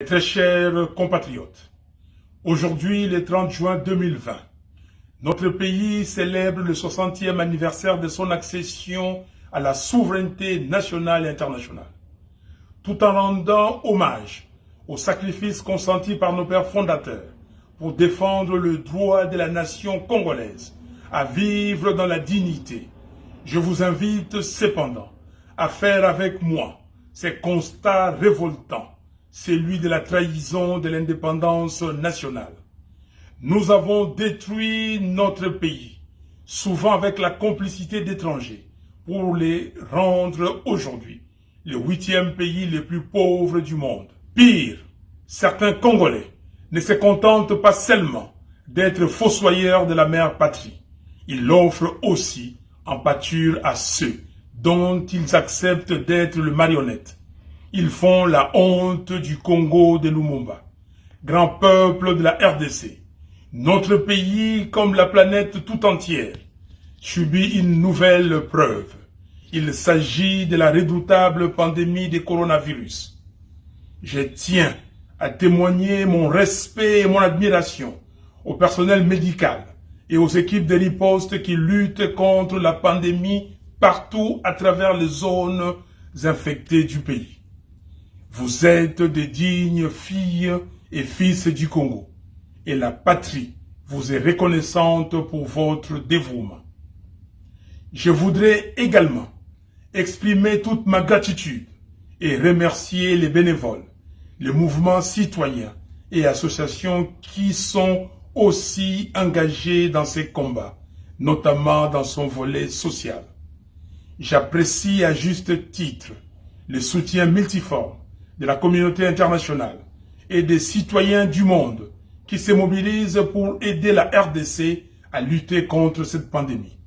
Très chers compatriotes, aujourd'hui, le 30 juin 2020, notre pays célèbre le 60e anniversaire de son accession à la souveraineté nationale et internationale, tout en rendant hommage aux sacrifices consentis par nos pères fondateurs pour défendre le droit de la nation congolaise à vivre dans la dignité. Je vous invite cependant à faire avec moi ces constats révoltants, celui de la trahison de l'indépendance nationale. Nous avons détruit notre pays, souvent avec la complicité d'étrangers, pour les rendre aujourd'hui le 8e pays le plus pauvre du monde. Pire, certains Congolais ne se contentent pas seulement d'être fossoyeurs de la mère patrie. Ils l'offrent aussi en pâture à ceux dont ils acceptent d'être le marionnette. Ils font la honte du Congo de Lumumba, grand peuple de la RDC. Notre pays, comme la planète tout entière, subit une nouvelle preuve. Il s'agit de la redoutable pandémie du coronavirus. Je tiens à témoigner mon respect et mon admiration au personnel médical et aux équipes de riposte qui luttent contre la pandémie partout à travers les zones infectées du pays. Vous êtes de dignes filles et fils du Congo, et la patrie vous est reconnaissante pour votre dévouement. Je voudrais également exprimer toute ma gratitude et remercier les bénévoles, les mouvements citoyens et associations qui sont aussi engagés dans ces combats, notamment dans son volet social. J'apprécie à juste titre le soutien multiforme de la communauté internationale et des citoyens du monde qui se mobilisent pour aider la RDC à lutter contre cette pandémie.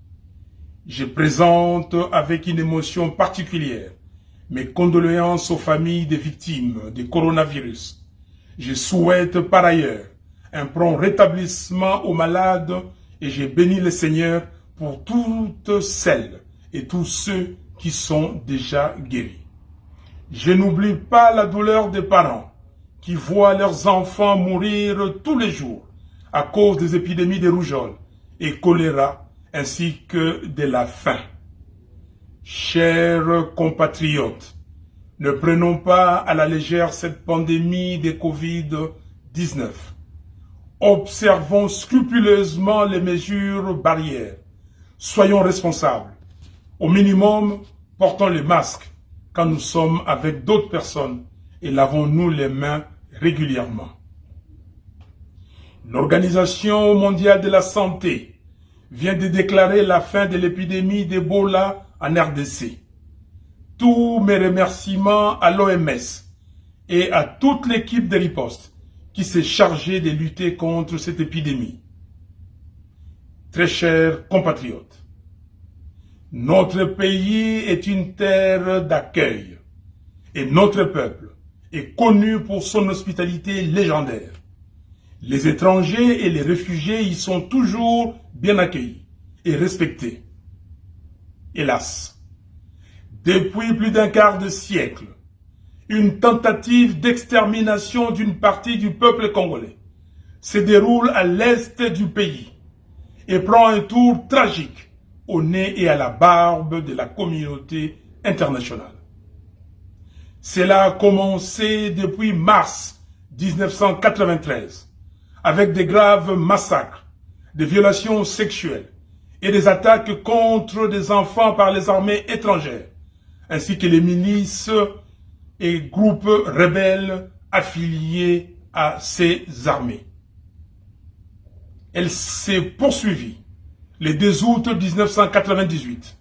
Je présente avec une émotion particulière mes condoléances aux familles des victimes du coronavirus. Je souhaite par ailleurs un prompt rétablissement aux malades et je bénis le Seigneur pour toutes celles et tous ceux qui sont déjà guéris. Je n'oublie pas la douleur des parents qui voient leurs enfants mourir tous les jours à cause des épidémies de rougeole et choléra ainsi que de la faim. Chers compatriotes, ne prenons pas à la légère cette pandémie de Covid-19. Observons scrupuleusement les mesures barrières. Soyons responsables. Au minimum, portons les masques quand nous sommes avec d'autres personnes et lavons-nous les mains régulièrement. L'Organisation mondiale de la santé vient de déclarer la fin de l'épidémie d'Ebola en RDC. Tous mes remerciements à l'OMS et à toute l'équipe de riposte qui s'est chargée de lutter contre cette épidémie. Très chers compatriotes, notre pays est une terre d'accueil et notre peuple est connu pour son hospitalité légendaire. Les étrangers et les réfugiés y sont toujours bien accueillis et respectés. Hélas, depuis plus d'un quart de siècle, une tentative d'extermination d'une partie du peuple congolais se déroule à l'est du pays et prend un tour tragique au nez et à la barbe de la communauté internationale. Cela a commencé depuis mars 1993, avec des graves massacres, des violations sexuelles et des attaques contre des enfants par les armées étrangères, ainsi que les milices et groupes rebelles affiliés à ces armées. Elle s'est poursuivie le 2 août 1998,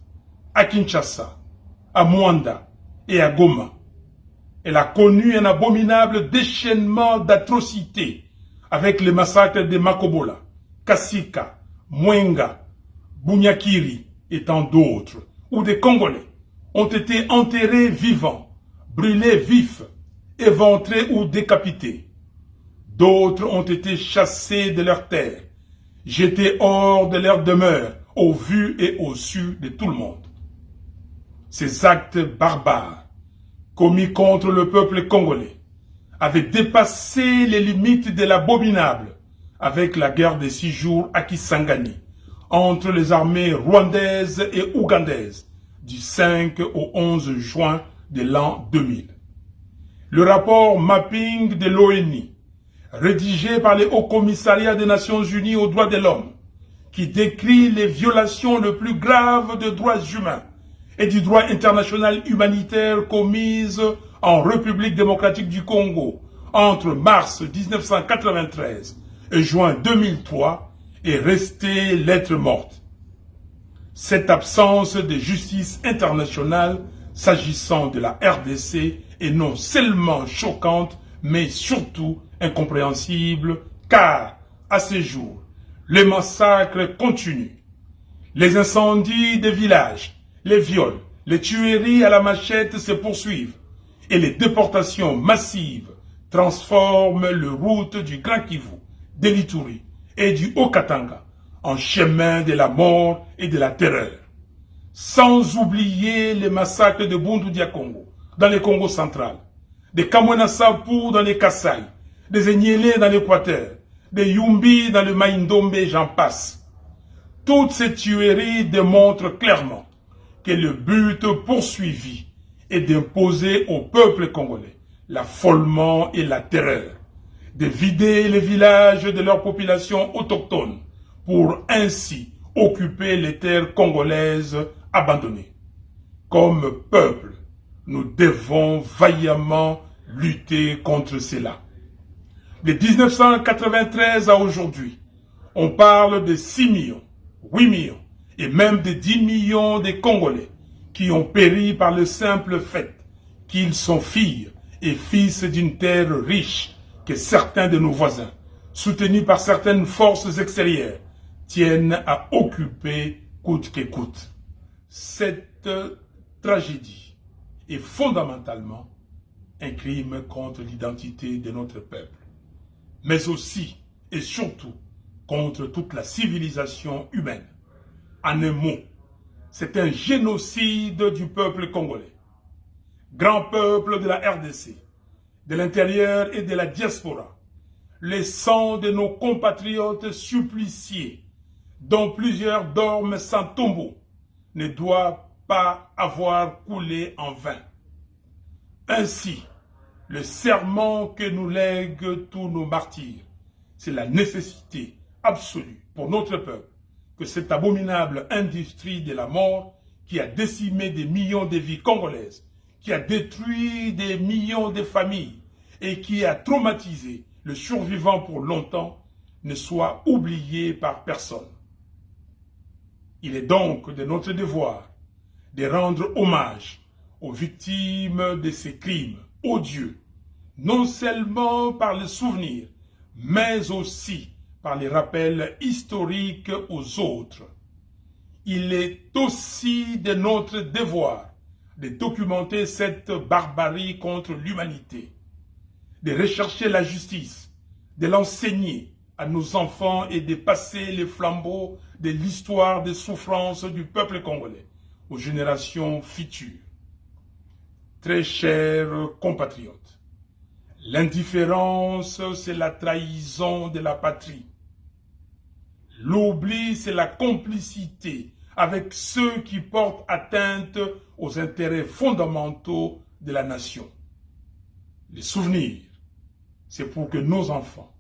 à Kinshasa, à Mwanda et à Goma. Elle a connu un abominable déchaînement d'atrocités avec les massacres de Makobola, Kasika, Mwenga, Bunyakiri et tant d'autres, où des Congolais ont été enterrés vivants, brûlés vifs, éventrés ou décapités. D'autres ont été chassés de leurs terres, jetés hors de leur demeure, au vu et au su de tout le monde. Ces actes barbares, commis contre le peuple congolais, avait dépassé les limites de l'abominable avec la guerre des 6 jours à Kisangani entre les armées rwandaises et ougandaises du 5 au 11 juin de l'an 2000. Le rapport Mapping de l'ONU, rédigé par le Haut Commissariat des Nations Unies aux droits de l'homme, qui décrit les violations les plus graves des droits humains et du droit international humanitaire commises en République démocratique du Congo entre mars 1993 et juin 2003 est restée lettre morte. Cette absence de justice internationale s'agissant de la RDC est non seulement choquante, mais surtout incompréhensible, car à ce jour, les massacres continuent. Les incendies des villages, les viols, les tueries à la machette se poursuivent et les déportations massives transforment le route du Grand Kivu, de l'Ituri et du Haut-Katanga en chemin de la mort et de la terreur. Sans oublier les massacres de Bundu-Dia-Congo dans le Congo central, de Kamwena-Sapu dans les Kasaï, des Enyele dans l'Équateur, des Yumbi dans le Maïndombe, j'en passe. Toutes ces tueries démontrent clairement que le but poursuivi est d'imposer au peuple congolais l'affolement et la terreur, de vider les villages de leur population autochtone pour ainsi occuper les terres congolaises abandonnées. Comme peuple, nous devons vaillamment lutter contre cela. De 1993 à aujourd'hui, on parle de 6 millions, 8 millions et même de 10 millions de Congolais qui ont péri par le simple fait qu'ils sont filles et fils d'une terre riche que certains de nos voisins, soutenus par certaines forces extérieures, tiennent à occuper coûte que coûte. Cette tragédie est fondamentalement un crime contre l'identité de notre peuple, mais aussi et surtout contre toute la civilisation humaine. En un mot, c'est un génocide du peuple congolais, grand peuple de la RDC, de l'intérieur et de la diaspora. Le sang de nos compatriotes suppliciés, dont plusieurs dorment sans tombeau, ne doit pas avoir coulé en vain. Ainsi, le serment que nous lèguent tous nos martyrs, c'est la nécessité absolue pour notre peuple que cette abominable industrie de la mort qui a décimé des millions de vies congolaises, qui a détruit des millions de familles et qui a traumatisé le survivant pour longtemps, ne soit oublié par personne. Il est donc de notre devoir de rendre hommage aux victimes de ces crimes odieux, non seulement par le souvenir, mais aussi par les rappels historiques aux autres. Il est aussi de notre devoir de documenter cette barbarie contre l'humanité, de rechercher la justice, de l'enseigner à nos enfants et de passer les flambeaux de l'histoire des souffrances du peuple congolais aux générations futures. Très chers compatriotes, l'indifférence, c'est la trahison de la patrie. L'oubli, c'est la complicité avec ceux qui portent atteinte aux intérêts fondamentaux de la nation. Les souvenirs, c'est pour que nos enfants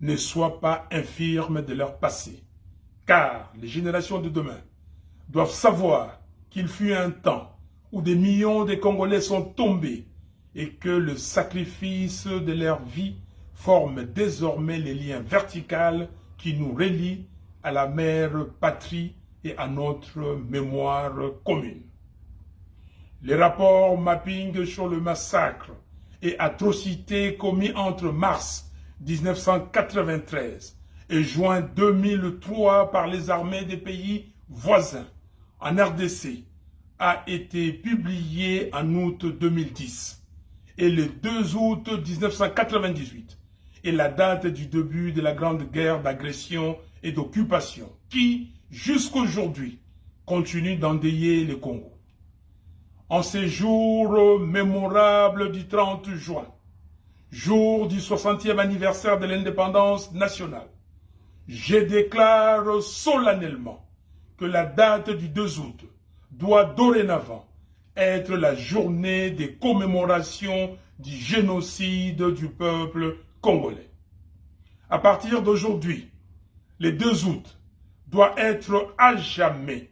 ne soient pas infirmes de leur passé, car les générations de demain doivent savoir qu'il fut un temps où des millions de Congolais sont tombés et que le sacrifice de leur vie forme désormais les liens verticaux qui nous relient à la mère patrie et à notre mémoire commune. Les rapports Mapping sur le massacre et atrocités commis entre mars 1993 et juin 2003 par les armées des pays voisins en RDC a été publié en août 2010 et le 2 août 1998 est la date du début de la grande guerre d'agression et d'occupation qui, jusqu'aujourd'hui, continue d'endeuiller le Congo. En ces jours mémorables du 30 juin, jour du 60e anniversaire de l'indépendance nationale, je déclare solennellement que la date du 2 août doit dorénavant être la journée des commémorations du génocide du peuple congolais. À partir d'aujourd'hui, le 2 août doit être à jamais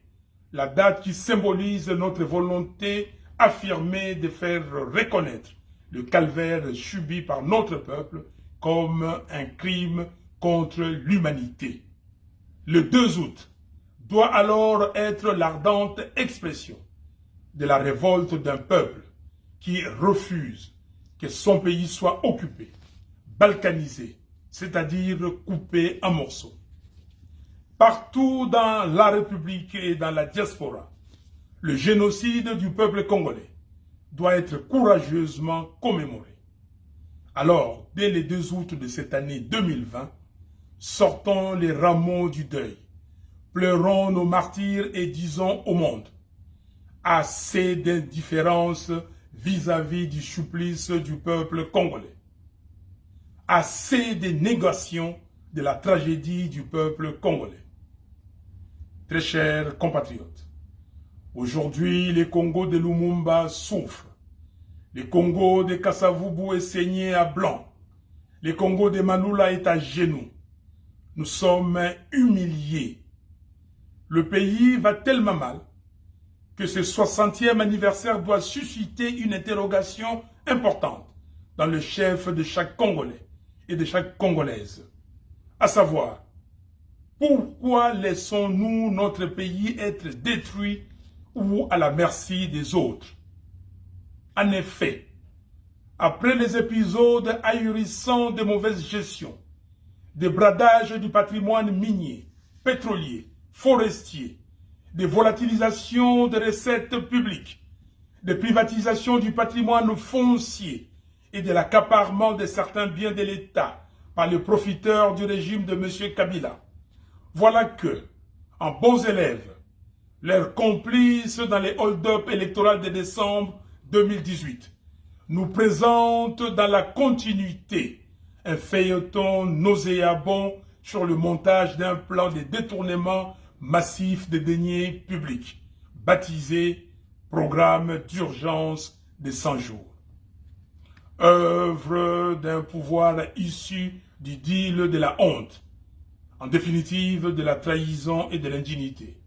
la date qui symbolise notre volonté affirmée de faire reconnaître le calvaire subi par notre peuple comme un crime contre l'humanité. Le 2 août doit alors être l'ardente expression de la révolte d'un peuple qui refuse que son pays soit occupé, balkanisé, c'est-à-dire coupé en morceaux. Partout dans la République et dans la diaspora, le génocide du peuple congolais doit être courageusement commémoré. Alors, dès le 2 août de cette année 2020, sortons les rameaux du deuil, pleurons nos martyrs et disons au monde: assez d'indifférence vis-à-vis du supplice du peuple congolais. Assez de négation de la tragédie du peuple congolais. Très chers compatriotes, aujourd'hui, le Congo de Lumumba souffre. Le Congo de Kasavubu est saigné à blanc. Le Congo de Manoula est à genoux. Nous sommes humiliés. Le pays va tellement mal que ce 60e anniversaire doit susciter une interrogation importante dans le chef de chaque Congolais et de chaque Congolaise. À savoir, pourquoi laissons-nous notre pays être détruit ou à la merci des autres? En effet, après les épisodes ahurissants de mauvaise gestion, des bradages du patrimoine minier, pétrolier, forestier, des volatilisations des recettes publiques, des privatisations du patrimoine foncier et de l'accaparement de certains biens de l'État par les profiteurs du régime de M. Kabila, voilà que, en bons élèves, leurs complices dans les hold-up électoraux de décembre 2018 nous présentent dans la continuité un feuilleton nauséabond sur le montage d'un plan de détournement massif des deniers publics, baptisé Programme d'urgence des 100 jours. Œuvre d'un pouvoir issu du deal de la honte, en définitive de la trahison et de l'indignité.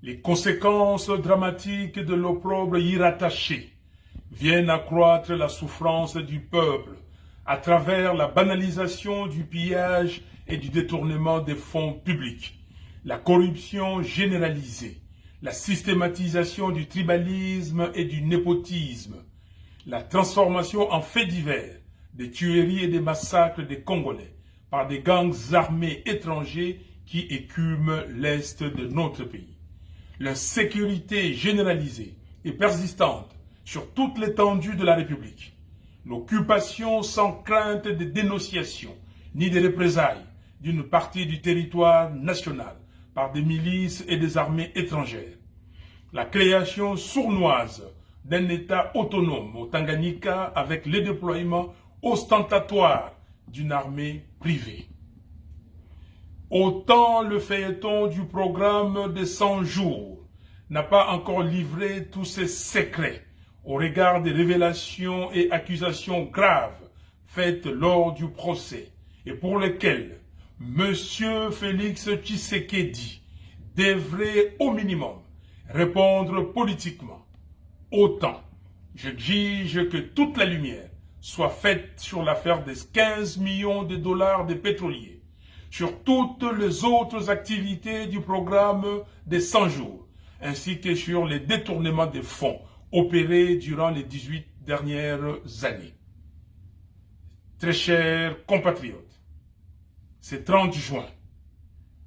Les conséquences dramatiques de l'opprobre y rattaché viennent accroître la souffrance du peuple à travers la banalisation du pillage et du détournement des fonds publics, la corruption généralisée, la systématisation du tribalisme et du népotisme, la transformation en faits divers des tueries et des massacres des Congolais par des gangs armés étrangers qui écument l'est de notre pays. L'insécurité généralisée et persistante sur toute l'étendue de la République. L'occupation sans crainte de dénonciation ni de représailles d'une partie du territoire national par des milices et des armées étrangères. La création sournoise d'un État autonome au Tanganyika avec le déploiement ostentatoire d'une armée privée. Autant le feuilleton du programme des 100 jours n'a pas encore livré tous ses secrets au regard des révélations et accusations graves faites lors du procès et pour lesquelles M. Félix Tshisekedi devrait au minimum répondre politiquement. Autant j'exige que toute la lumière soit faite sur l'affaire des 15 millions de dollars des pétroliers, sur toutes les autres activités du programme des 100 jours, ainsi que sur les détournements des fonds opérés durant les 18 dernières années. Très chers compatriotes, ce 30 juin,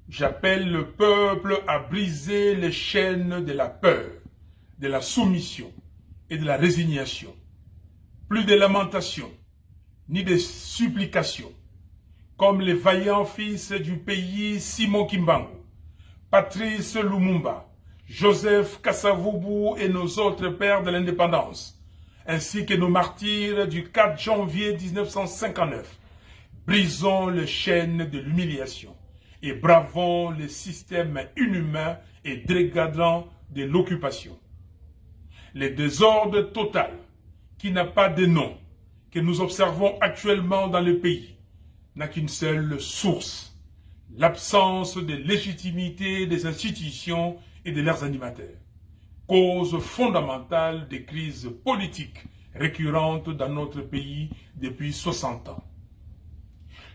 j'appelle le peuple à briser les chaînes de la peur, de la soumission et de la résignation. Plus de lamentations, ni de supplications, comme les vaillants fils du pays Simon Kimbangu, Patrice Lumumba, Joseph Kasavubu et nos autres pères de l'indépendance, ainsi que nos martyrs du 4 janvier 1959, brisons les chaînes de l'humiliation et bravons le système inhumain et dégradant de l'occupation. Le désordre total, qui n'a pas de nom, que nous observons actuellement dans le pays, n'a qu'une seule source, l'absence de légitimité des institutions et de leurs animateurs, cause fondamentale des crises politiques récurrentes dans notre pays depuis 60 ans.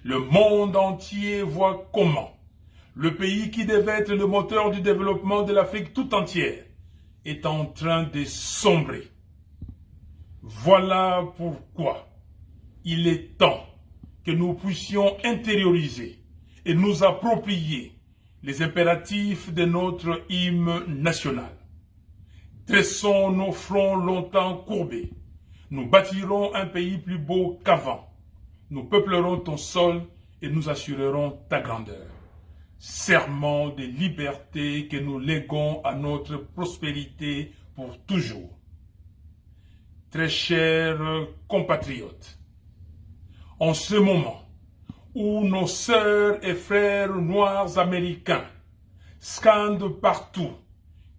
Le monde entier voit comment le pays qui devait être le moteur du développement de l'Afrique tout entière est en train de sombrer. Voilà pourquoi il est temps que nous puissions intérioriser et nous approprier les impératifs de notre hymne national. Dressons nos fronts longtemps courbés. Nous bâtirons un pays plus beau qu'avant. Nous peuplerons ton sol et nous assurerons ta grandeur. Serment de liberté que nous léguons à notre prospérité pour toujours. Très chers compatriotes, en ce moment où nos sœurs et frères noirs américains scandent partout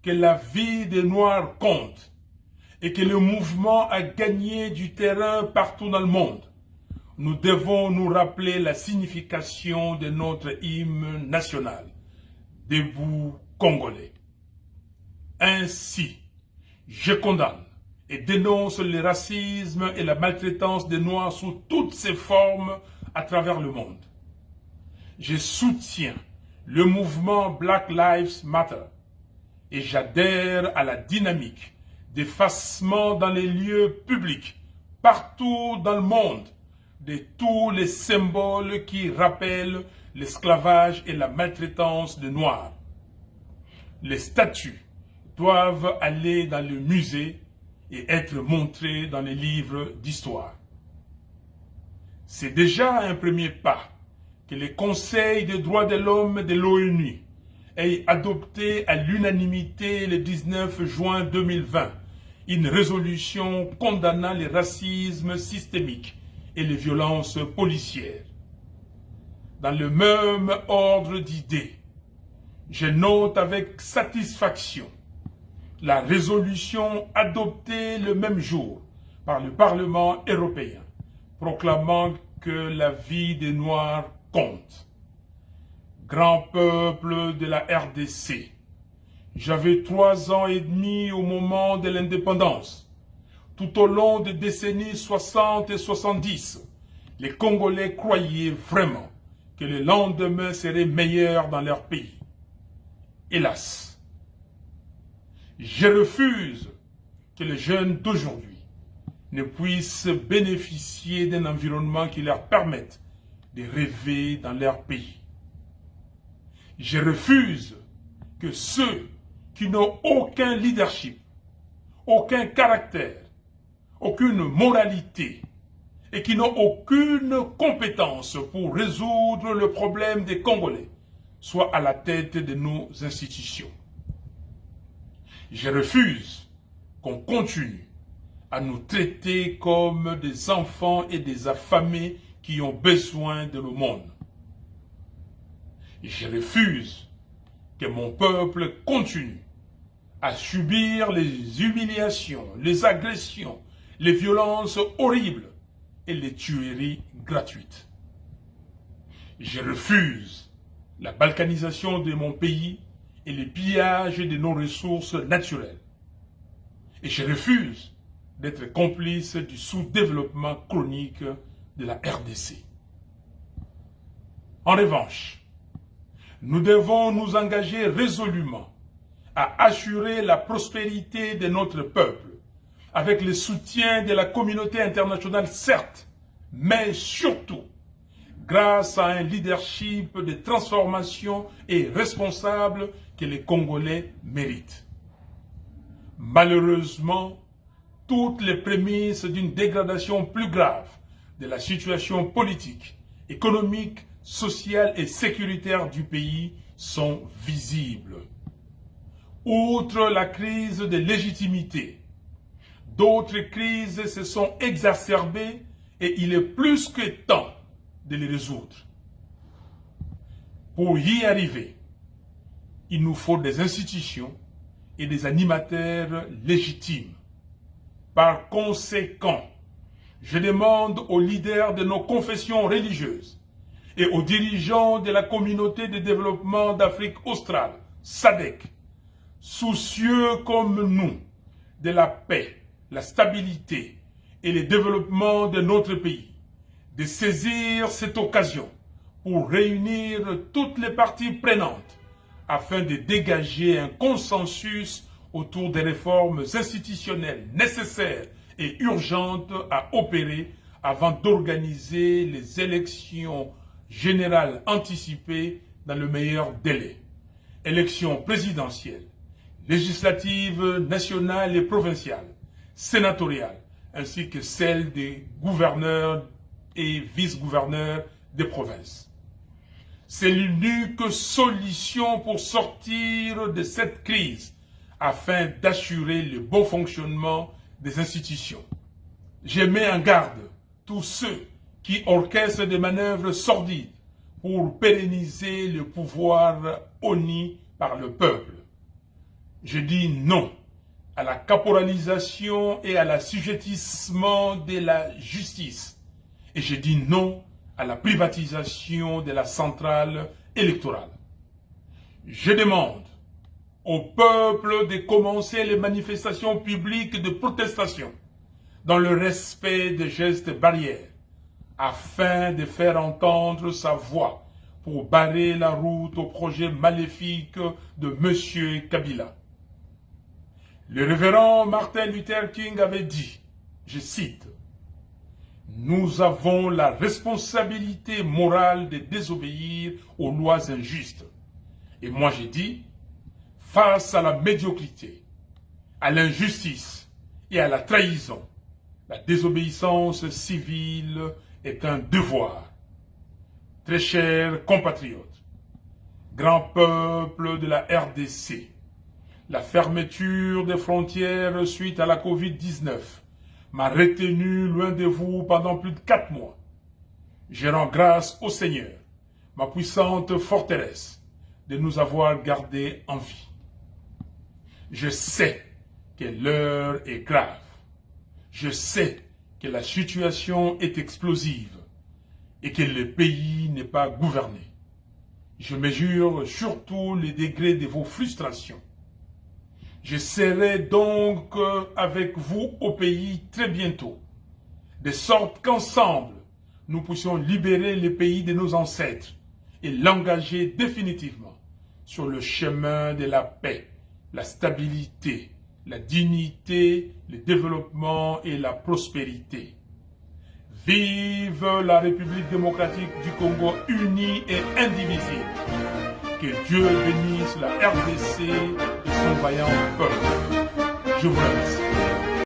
que la vie des Noirs compte et que le mouvement a gagné du terrain partout dans le monde, nous devons nous rappeler la signification de notre hymne national, Debout Congolais. Ainsi, je condamne et dénonce le racisme et la maltraitance des Noirs sous toutes ses formes à travers le monde. Je soutiens le mouvement Black Lives Matter et j'adhère à la dynamique d'effacement dans les lieux publics, partout dans le monde, de tous les symboles qui rappellent l'esclavage et la maltraitance des Noirs. Les statues doivent aller dans le musée et être montrées dans les livres d'histoire. C'est déjà un premier pas que le Conseil des droits de l'homme de l'ONU ait adopté à l'unanimité le 19 juin 2020 une résolution condamnant le racisme systémique et les violences policières. Dans le même ordre d'idées, je note avec satisfaction la résolution adoptée le même jour par le Parlement européen, proclamant que la vie des Noirs compte. Grand peuple de la RDC, j'avais 3 ans et demi au moment de l'indépendance. Tout au long des décennies 60 et 70, les Congolais croyaient vraiment que le lendemain serait meilleur dans leur pays. Hélas, je refuse que les jeunes d'aujourd'hui ne puissent bénéficier d'un environnement qui leur permette de rêver dans leur pays. Je refuse que ceux qui n'ont aucun leadership, aucun caractère, aucune moralité et qui n'ont aucune compétence pour résoudre le problème des Congolais soient à la tête de nos institutions. Je refuse qu'on continue à nous traiter comme des enfants et des affamés qui ont besoin de l'aumône. Je refuse que mon peuple continue à subir les humiliations, les agressions, les violences horribles et les tueries gratuites. Je refuse la balkanisation de mon pays et les pillages de nos ressources naturelles. Et je refuse d'être complice du sous-développement chronique de la RDC. En revanche, nous devons nous engager résolument à assurer la prospérité de notre peuple, avec le soutien de la communauté internationale, certes, mais surtout grâce à un leadership de transformation et responsable que les Congolais méritent. Malheureusement, toutes les prémices d'une dégradation plus grave de la situation politique, économique, sociale et sécuritaire du pays sont visibles. Outre la crise de légitimité, d'autres crises se sont exacerbées et il est plus que temps de les résoudre. Pour y arriver, il nous faut des institutions et des animateurs légitimes. Par conséquent, je demande aux leaders de nos confessions religieuses et aux dirigeants de la communauté de développement d'Afrique australe, SADC, soucieux comme nous de la paix, la stabilité et le développement de notre pays, de saisir cette occasion pour réunir toutes les parties prenantes afin de dégager un consensus autour des réformes institutionnelles nécessaires et urgentes à opérer avant d'organiser les élections générales anticipées dans le meilleur délai. Élections présidentielles, législatives nationales et provinciales, sénatoriales, ainsi que celles des gouverneurs et vice-gouverneurs des provinces. C'est l'unique solution pour sortir de cette crise afin d'assurer le bon fonctionnement des institutions. Je mets en garde tous ceux qui orchestrent des manœuvres sordides pour pérenniser le pouvoir honni par le peuple. Je dis non à la caporalisation et à l'assujettissement de la justice. Et je dis non à la privatisation de la centrale électorale. Je demande au peuple de commencer les manifestations publiques de protestation dans le respect des gestes barrières afin de faire entendre sa voix pour barrer la route au projet maléfique de M. Kabila. Le révérend Martin Luther King avait dit, je cite, « Nous avons la responsabilité morale de désobéir aux lois injustes. » Et moi j'ai dit, face à la médiocrité, à l'injustice et à la trahison, la désobéissance civile est un devoir. Très chers compatriotes, grand peuple de la RDC, la fermeture des frontières suite à la Covid-19 m'a retenu loin de vous pendant plus de 4 mois. Je rends grâce au Seigneur, ma puissante forteresse, de nous avoir gardés en vie. Je sais que l'heure est grave. Je sais que la situation est explosive et que le pays n'est pas gouverné. Je mesure surtout les degrés de vos frustrations. Je serai donc avec vous au pays très bientôt, de sorte qu'ensemble, nous puissions libérer le pays de nos ancêtres et l'engager définitivement sur le chemin de la paix, la stabilité, la dignité, le développement et la prospérité. Vive la République démocratique du Congo unie et indivisible. Que Dieu bénisse la RDC et son vaillant peuple. Je vous remercie.